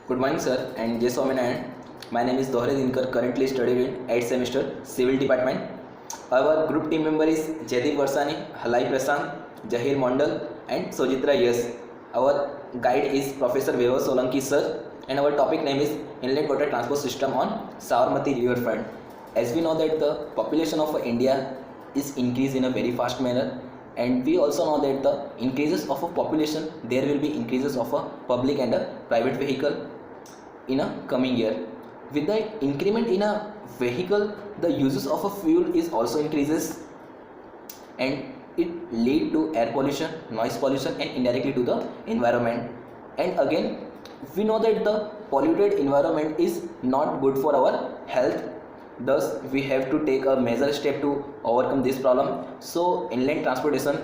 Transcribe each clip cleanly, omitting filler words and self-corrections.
Good morning, sir, and Jay Swaminarayan. My name is Dohre Dinkar, currently studying in 8th semester, Civil Department. Our group team member is Jaideep Varsani, Halai Prasant, Jahir Mondal, and Sojitra Yes. Our guide is Professor Vaibhav Solanki, sir, and our topic name is Inlet Water Transport System on Sabarmati Riverfront. As we know that the population of India is increased in a very fast manner, and we also know that the increases of a population, there will be increases of a public and a private vehicle in a coming year. With the increment in a vehicle, the uses of a fuel is also increases, and it lead to air pollution, noise pollution, and indirectly to the environment. And again, we know that the polluted environment is not good for our health. Thus we have to take a major step to overcome this problem. So inland transportation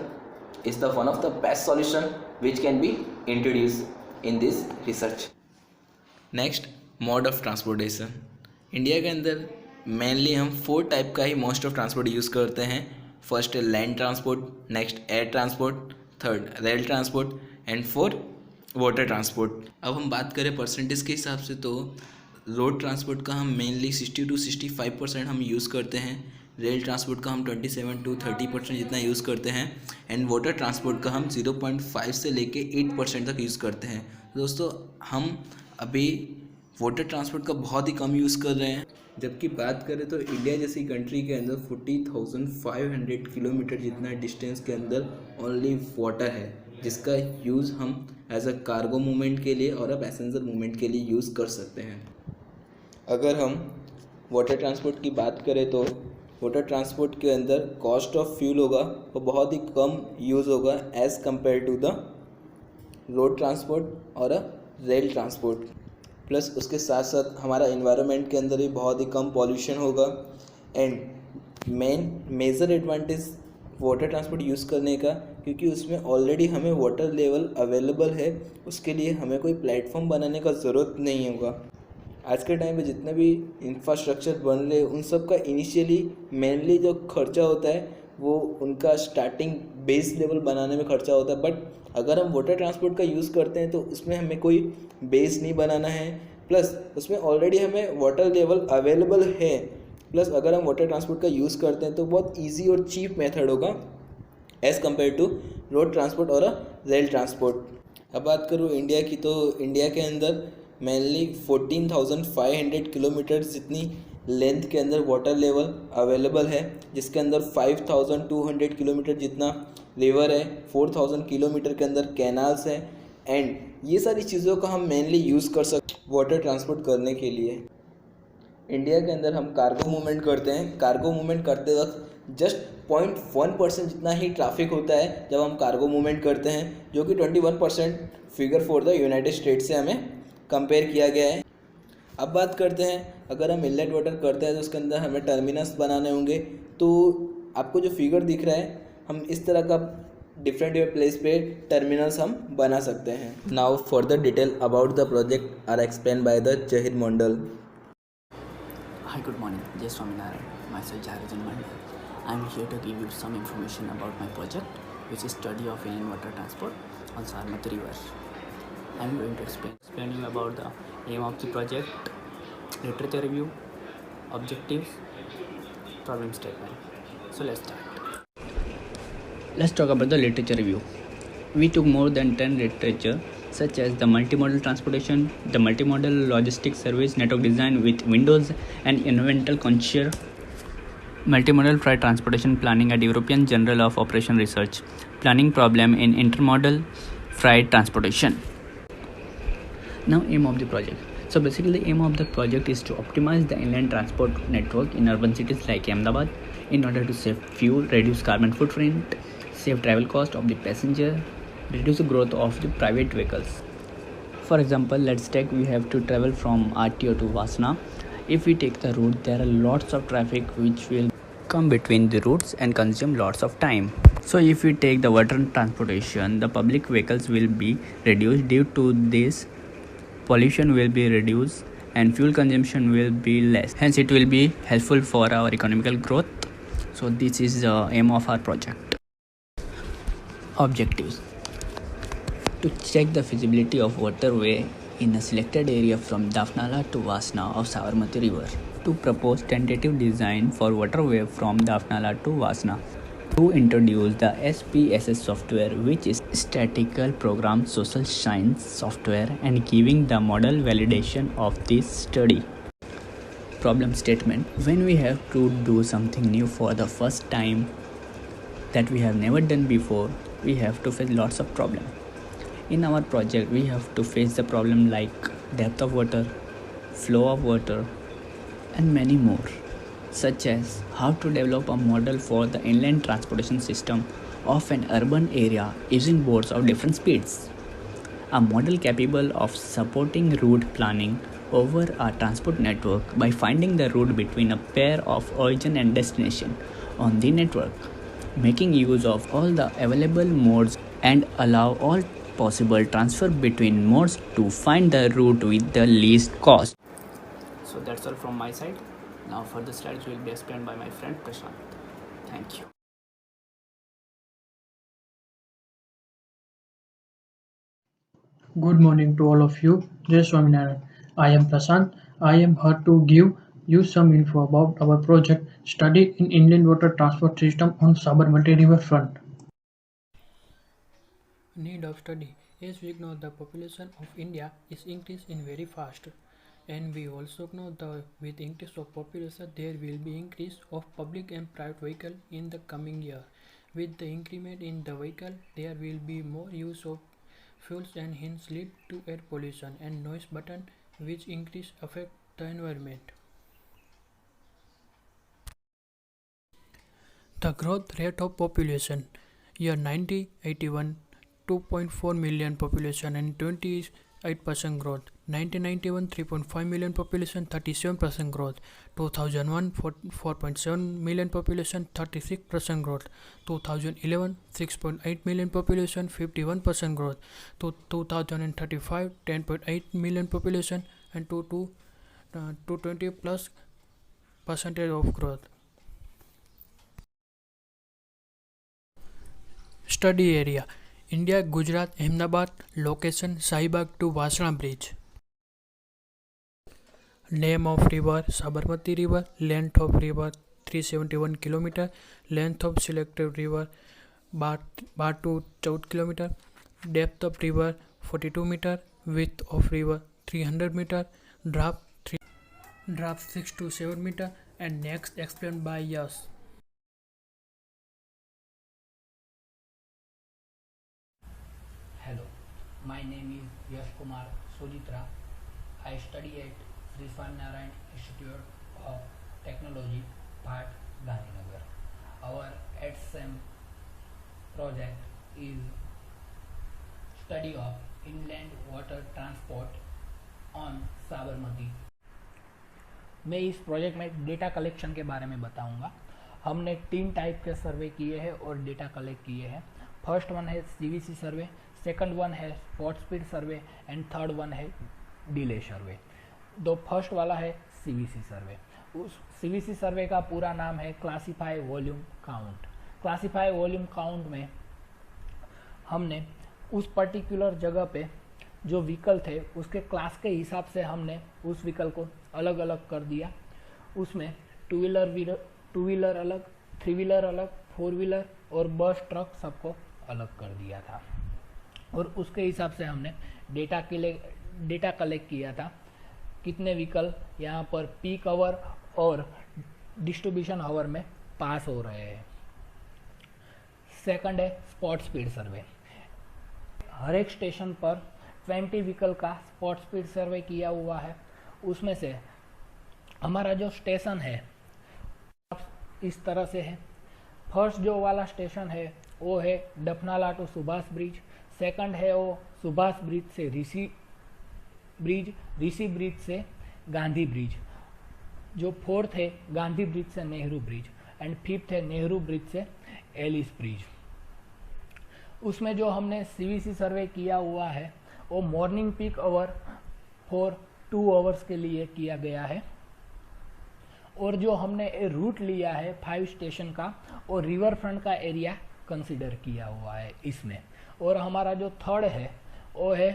is the one of the best solution which can be introduced in this research. Next, mode of transportation. India के अंदर mainly हम 4 type का ही most of transport use करते हैं. First land transport, next air transport, third rail transport, and 4 water transport. अब हम बात करें परसेंटेज के हिसाब से तो रोड ट्रांसपोर्ट का हम मेनली 60 to 65% हम यूज़ करते हैं. रेल ट्रांसपोर्ट का हम 27 to 30% जितना यूज़ करते हैं. एंड वाटर ट्रांसपोर्ट का हम 0.5 से लेके 8% तक यूज़ करते हैं. दोस्तों, हम अभी वाटर ट्रांसपोर्ट का बहुत ही कम यूज़ कर रहे हैं. जबकि बात करें तो इंडिया जैसी कंट्री के अंदर 40,500 किलोमीटर जितना डिस्टेंस के अंदर ओनली वाटर है, जिसका यूज़ हम एज अ कार्गो मूवमेंट के लिए और अ पैसेंजर मूवमेंट के लिए यूज़ कर सकते हैं. अगर हम वाटर ट्रांसपोर्ट की बात करें तो वाटर ट्रांसपोर्ट के अंदर कॉस्ट ऑफ फ्यूल होगा वो बहुत ही कम यूज़ होगा as compare to the road transport और रेल ट्रांसपोर्ट. प्लस उसके साथ साथ हमारा इन्वायरमेंट के अंदर भी बहुत ही कम पॉल्यूशन होगा. And major advantage water transport use करने का, क्योंकि उसमें ऑलरेडी हमें वाटर लेवल अवेलेबल है, उसके लिए हमें कोई प्लेटफॉर्म बनाने का ज़रूरत नहीं होगा. आज के टाइम पे जितने भी इंफ्रास्ट्रक्चर बन रहे हैं उन सब का इनिशियली मेनली जो खर्चा होता है वो उनका स्टार्टिंग बेस लेवल बनाने में खर्चा होता है. बट अगर हम वाटर ट्रांसपोर्ट का यूज़ करते हैं तो उसमें हमें कोई बेस नहीं बनाना है. प्लस उसमें ऑलरेडी हमें वाटर लेवल अवेलेबल है. प्लस अगर हम वाटर ट्रांसपोर्ट का यूज़ करते हैं तो बहुत इजी और चीप मेथड होगा as compare to road transport और रेल ट्रांसपोर्ट. अब बात करूँ इंडिया की, तो इंडिया के अंदर मेनली 14,500 किलोमीटर जितनी लेंथ के अंदर वाटर लेवल अवेलेबल है, जिसके अंदर 5,200 किलोमीटर जितना रिवर है, 4,000 किलोमीटर के अंदर कैनाल्स हैं. एंड ये सारी चीज़ों का हम मेनली यूज़ कर सकते वाटर ट्रांसपोर्ट करने के लिए. इंडिया के अंदर हम कार्गो मूवमेंट करते हैं. कार्गो मूवमेंट करते वक्त जस्ट 0.1% जितना ही ट्रैफिक होता है जब हम कार्गो मूवमेंट करते हैं, जो कि 21% figure for the United states से हमें कंपेयर किया गया है. अब बात करते हैं, अगर हम इनलेट वाटर करते हैं तो उसके अंदर हमें टर्मिनस बनाने होंगे. तो आपको जो फिगर दिख रहा है, हम इस तरह का डिफरेंट प्लेस पे टर्मिनल्स हम बना सकते हैं. Now further detail about the project are explain by the Zahir Mandal. Hi, good morning. Jay Swaminarayan. Myself Jarajan Mandal. I am here to give you some information about my project, which is study of inland water transport on Sabarmati River. I am going to explain you about the aim of the project, literature review, objectives, problem statement. So let's start. Let's talk about the literature review. We took more than 10 literature such as the multimodal transportation, the multimodal logistics service network design with windows and environmental conscious, multimodal freight transportation planning at European Journal of Operation Research, planning problem in intermodal freight transportation. Now aim of the project. So basically the aim of the project is to optimize the inland transport network in urban cities like Ahmedabad in order to save fuel, reduce carbon footprint, save travel cost of the passenger, reduce the growth of the private vehicles. For example, let's take we have to travel from RTO to Vasna. If we take the route, there are lots of traffic which will come between the routes and consume lots of time. So if we take the water transportation, the public vehicles will be reduced. Due to this, pollution will be reduced and fuel consumption will be less. Hence it will be helpful for our economical growth. So this is the aim of our project. Objectives: to check the feasibility of waterway in a selected area from Dafnala to Vasna of Sabarmati River to propose tentative design for waterway from Dafnala to Vasna. To introduce the SPSS software, which is Statistical Program Social Science software, and giving the model validation of this study. Problem statement: when we have to do something new for the first time that we have never done before, we have to face lots of problems. In our project, we have to face the problem like depth of water, flow of water, and many more, such as how to develop a model for the inland transportation system of an urban area using boats of different speeds. A model capable of supporting route planning over a transport network by finding the route between a pair of origin and destination on the network, making use of all the available modes and allow all possible transfer between modes to find the route with the least cost. So that's all from my side. Now further slides will be explained by my friend Prashant. Thank you. Good morning to all of you. Jai Swaminarayan. I am Prasant. I am here to give you some info about our project Study in Inland Water Transport System on Sabarmati River front. Need of study. As we know, the population of India is increasing very fast, and we also know that with increase of population, there will be increase of public and private vehicle in the coming year. With the increment in the vehicle, there will be more use of fuels and hence lead to air pollution and noise button, which increase affect the environment. The growth rate of population year 1981 2.4 million population and 28% growth. 1991 3.5 million population 37% growth. 2001 4.7 million population 36% growth. 2011 6.8 million population 51% growth. To 2035 10.8 million population and to 20 plus percentage of growth. Study area India, Gujarat, Ahmedabad. Location Sahibag to Vasna Bridge. Name of river Sabarmati River. Length of river 371 km. Length of selected river Bar to 14 km. Depth of river 42 meter. Width of river 300 meter. Draft 6 to 7 meter. And next explained by Yash. Hello, my name is Yash Kumar Sojitra. I study at Sri Swaminarayan Institute of Technology, Bhat, Gandhinagar. Our 8th SEM project is study of inland water transport on Sabarmati. मैं इस project में data collection के बारे में बताऊंगा. हमने 3 type के सर्वे किए हैं और डेटा कलेक्ट किए हैं. फर्स्ट वन है CVC सर्वे, सेकंड वन है spot speed survey and third one है डिले सर्वे. फर्स्ट वाला है CVC सर्वे. उस CVC सर्वे का पूरा नाम है classify volume count. Classify volume count में हमने उस पर्टिकुलर जगह पे जो व्हीकल थे उसके क्लास के हिसाब से हमने उस व्हीकल को अलग अलग कर दिया. उसमें टू व्हीलर अलग, 3 व्हीलर अलग, 4 व्हीलर और बस ट्रक सबको अलग कर दिया था. और उसके हिसाब से हमने डेटा कलेक्ट किया था. कितने व्हीकल यहाँ पर पीक आवर और डिस्ट्रीब्यूशन आवर में पास हो रहे हैं. सेकंड है स्पॉट स्पीड सर्वे. हर एक स्टेशन पर 20 व्हीकल का स्पॉट स्पीड सर्वे किया हुआ है. उसमें से हमारा जो स्टेशन है इस तरह से है. फर्स्ट जो वाला स्टेशन है वो है डफनाला टू सुभाष ब्रिज. सेकंड है वो सुभाष ब्रिज से ऋषि ब्रिज से गांधी ब्रिज. जो फोर्थ है गांधी ब्रिज से नेहरू ब्रिज एंड फिफ्थ है नेहरू ब्रिज से एलिस ब्रिज. उसमें जो हमने CVC सर्वे किया हुआ है वो morning peak hour for 2 hours के लिए किया गया है. और जो हमने रूट लिया है 5 स्टेशन का और रिवर फ्रंट का एरिया कंसिडर किया हुआ है इसमें. और हमारा जो थर्ड है वो है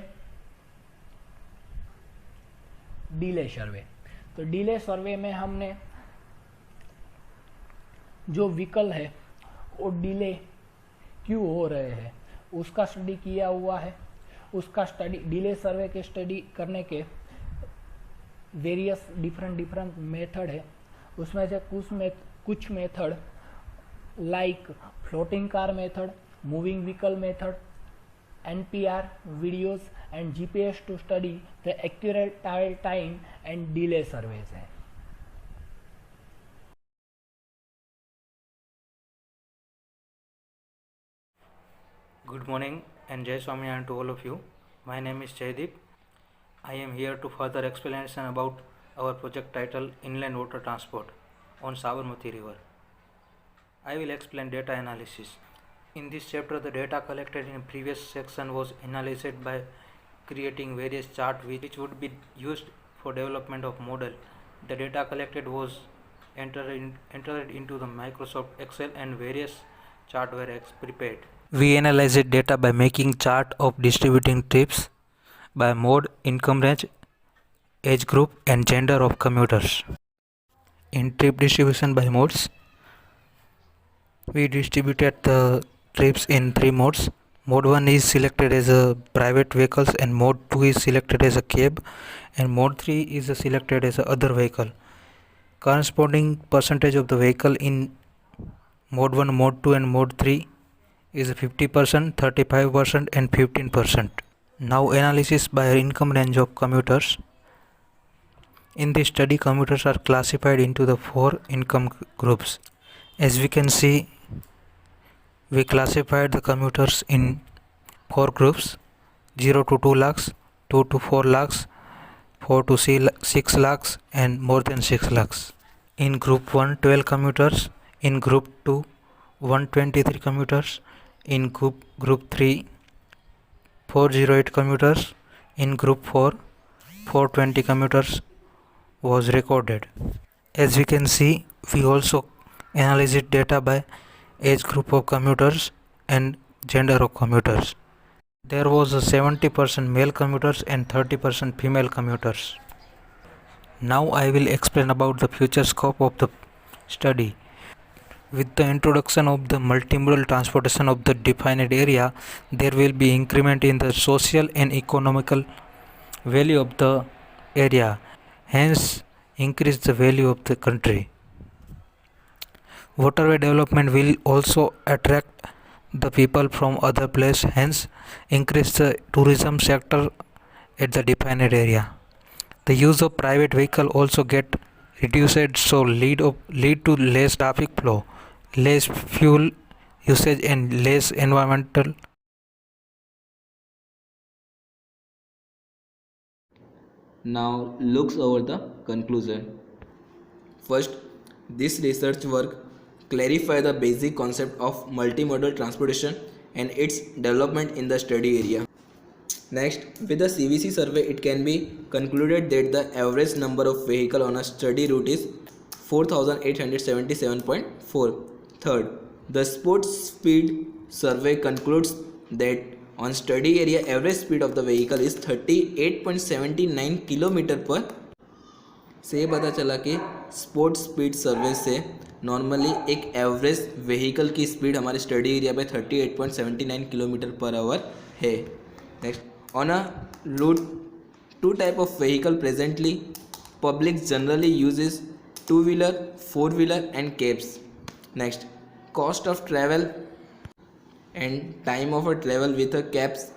डिले सर्वे। तो डिले सर्वे में हमने जो व्हीकल है वो डिले क्यों हो रहे हैं उसका स्टडी किया हुआ है। उसका स्टडी डिले सर्वे के स्टडी करने के वेरियस डिफरेंट मेथड है। उसमें से कुछ method like floating curve method, moving vehicle method, NPR videos and GPS to study the accurate time and delay surveys है। Good morning and Jai Swaminarayan to all of you. My name is Jaideep. I am here to further explanation about our project title Inland Water Transport on Sabarmati River. I will explain data analysis. In this chapter, the data collected in previous section was analyzed by creating various charts which would be used for development of model. The data collected was entered into the Microsoft Excel and various charts were prepared. We analyzed data by making chart of distributing trips by mode, income range, age group and gender of commuters. In trip distribution by modes, we distributed the trips in 3 modes. Mode 1 is selected as a private vehicles and mode 2 is selected as a cab and mode 3 is selected as a other vehicle. Corresponding percentage of the vehicle in mode 1, mode 2 and mode 3 is 50%, 35% and 15%. Now analysis by income range of commuters. In this study, commuters are classified into the 4 income groups. As we can see, we classified the commuters in 4 groups: 0 to 2 lakhs, 2 to 4 lakhs, 4 to 6 lakhs and more than 6 lakhs. In group 1, 12 commuters. In group 2, 123 commuters. In group 3, 408 commuters. In group 4, 420 commuters was recorded. As we can see, we also analyzed data by age group of commuters and gender of commuters. There was a 70% male commuters and 30% female commuters. Now I will explain about the future scope of the study. With the introduction of the multimodal transportation of the defined area, there will be increment in the social and economical value of the area, hence increase the value of the country. Waterway development will also attract the people from other places, hence increase the tourism sector at the defined area. The use of private vehicle also get reduced, so lead to less traffic flow, less fuel usage and less environmental. Now looks over the conclusion. First, this research work clarify the basic concept of multimodal transportation and its development in the study area. Next, with the CVC survey, it can be concluded that the average number of vehicle on a study route is 4,877.4. Third, the sports speed survey concludes that on study area average speed of the vehicle is 38.79 kilometre पर। से ये पता चला कि sports speed सर्वे से normally एक average vehicle की speed हमारे स्टडी एरिया पे 38.79 किलोमीटर पर आवर है। Next, on a route 2 type of vehicle presently public generally uses 2-wheeler, 4-wheeler and cabs. Next, cost of travel and time of a travel with a cabs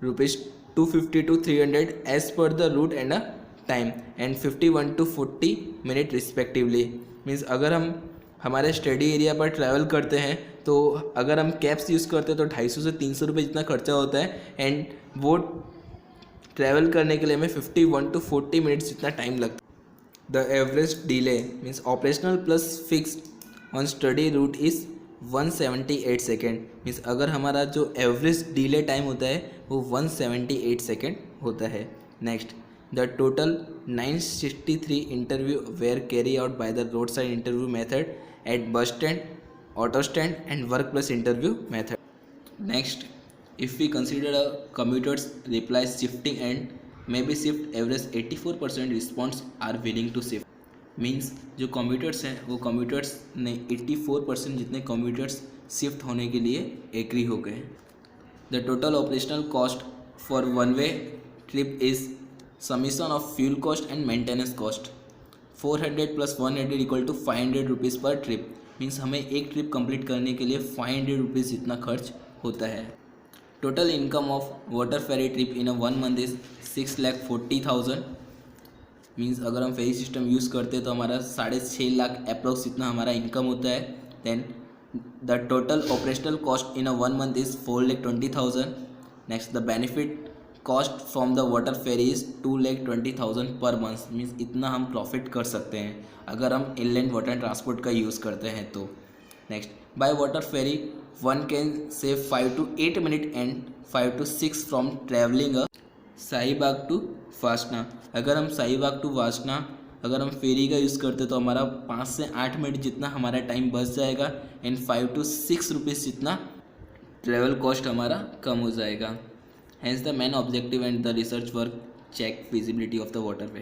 rupees 250 to 300 as per the route and a time and 51 to 40 minute respectively. Means अगर हम हमारे study area पर travel करते हैं तो अगर हम cabs use करते हैं तो 250 से 300 रुपये जितना खर्चा होता है एंड वो ट्रैवल करने के लिए हमें 51 to 40 मिनट्स जितना टाइम लगता है. The average delay means operational plus fixed on study route is 178 second. Means अगर हमारा जो एवरेज डिले टाइम होता है वो 178 सेकेंड होता है. Next, the total 963 interview were carry out by the road side interview method at bus stand, auto stand and work plus interview method. Next, if we consider a commuter's reply shifting and may be shift average 84% response are willing to shift. Means जो commuters हैं वो commuters ने 84% जितने commuters shift होने के लिए agree हो गए। The total operational cost for one way trip is summation of fuel cost and maintenance cost 400 + 100 equal to 500 rupees per trip. Means हमें एक ट्रिप कंप्लीट करने के लिए 500 रुपीज़ जितना खर्च होता है। Total income of water ferry trip in a 1 month is 6,40,000। Means अगर हम फेरी सिस्टम यूज़ करते हैं तो हमारा 6.5 लाख अप्रोक्स इतना हमारा इनकम होता है। Then the total operational cost in a 1 month is 4,20,000। Next the benefit cost from the water ferry is 2,20,000 per month. Means इतना हम प्रॉफिट कर सकते हैं अगर हम इनलैंड वाटर ट्रांसपोर्ट का यूज़ करते हैं तो। Next by water ferry one can save 5 to 8 minute and 5 to 6 from travelling Shahibaug to Vasna. अगर हम शाहीबाग टू वासना अगर हम फेरी का यूज़ करते तो हमारा 5 से 8 मिनट जितना हमारा टाइम बच जाएगा एंड 5 to 6 रुपीज़ जितना ट्रैवल कॉस्ट हमारा कम हो जाएगा। Hence the main objective and the research work check feasibility of the waterway.